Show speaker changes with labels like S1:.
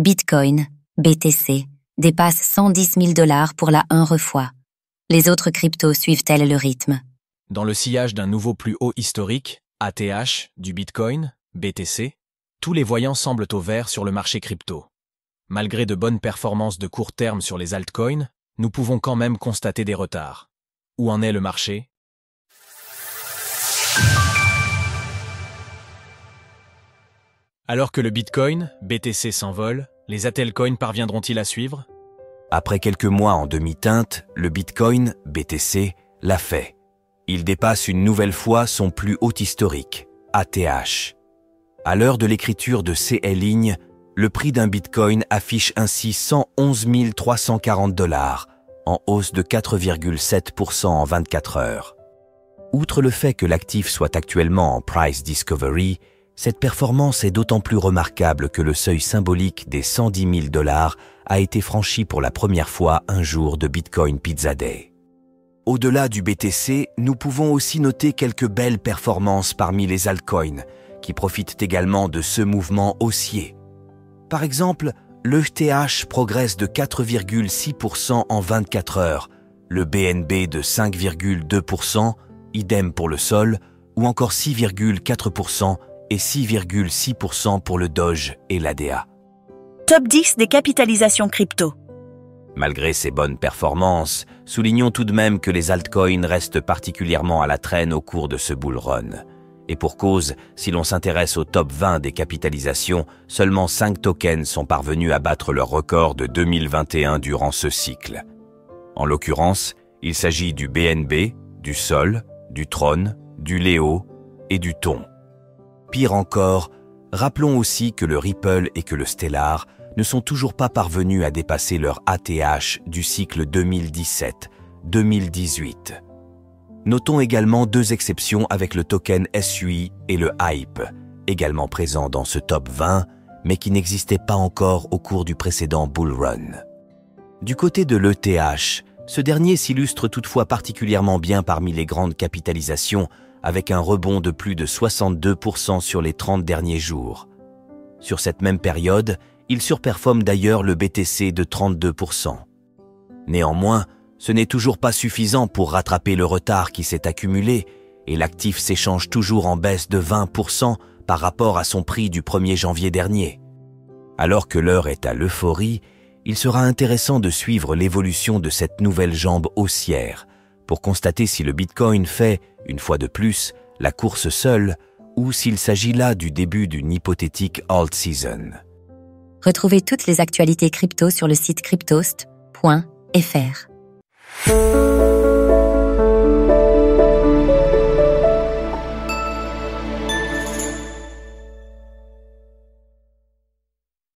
S1: Bitcoin, BTC, dépasse 110 000 $ pour la 1 fois. Les autres cryptos suivent-elles le rythme?
S2: Dans le sillage d'un nouveau plus haut historique, ATH, du Bitcoin, BTC, tous les voyants semblent au vert sur le marché crypto. Malgré de bonnes performances de court terme sur les altcoins, nous pouvons quand même constater des retards. Où en est le marché? Alors que le Bitcoin, BTC s'envole, les altcoins parviendront-ils à suivre?
S3: Après quelques mois en demi-teinte, le Bitcoin, BTC, l'a fait. Il dépasse une nouvelle fois son plus haut historique, ATH. À l'heure de l'écriture de CL Ligne, le prix d'un Bitcoin affiche ainsi 111 340 $, en hausse de 4,7% en 24 heures. Outre le fait que l'actif soit actuellement en price discovery, cette performance est d'autant plus remarquable que le seuil symbolique des 110 000 $ a été franchi pour la première fois un jour de Bitcoin Pizza Day. Au-delà du BTC, nous pouvons aussi noter quelques belles performances parmi les altcoins, qui profitent également de ce mouvement haussier. Par exemple, l'ETH progresse de 4,6% en 24 heures, le BNB de 5,2%, idem pour le Sol, ou encore 6,4% et 6,6% pour le Doge et l'ADA.
S4: Top 10 des capitalisations crypto.
S3: Malgré ces bonnes performances, soulignons tout de même que les altcoins restent particulièrement à la traîne au cours de ce bull run. Et pour cause, si l'on s'intéresse au top 20 des capitalisations, seulement 5 tokens sont parvenus à battre leur record de 2021 durant ce cycle. En l'occurrence, il s'agit du BNB, du Sol, du Tron, du Léo et du Thon. Pire encore, rappelons aussi que le Ripple et que le Stellar ne sont toujours pas parvenus à dépasser leur ATH du cycle 2017-2018. Notons également 2 exceptions avec le token SUI et le HYPE, également présents dans ce top 20, mais qui n'existaient pas encore au cours du précédent bull run. Du côté de l'ETH, ce dernier s'illustre toutefois particulièrement bien parmi les grandes capitalisations, avec un rebond de plus de 62% sur les 30 derniers jours. Sur cette même période, il surperforme d'ailleurs le BTC de 32%. Néanmoins, ce n'est toujours pas suffisant pour rattraper le retard qui s'est accumulé et l'actif s'échange toujours en baisse de 20% par rapport à son prix du 1er janvier dernier. Alors que l'heure est à l'euphorie, il sera intéressant de suivre l'évolution de cette nouvelle jambe haussière pour constater si le Bitcoin fait, une fois de plus, la course seule ou s'il s'agit là du début d'une hypothétique alt season.
S1: Retrouvez toutes les actualités crypto sur le site cryptost.fr.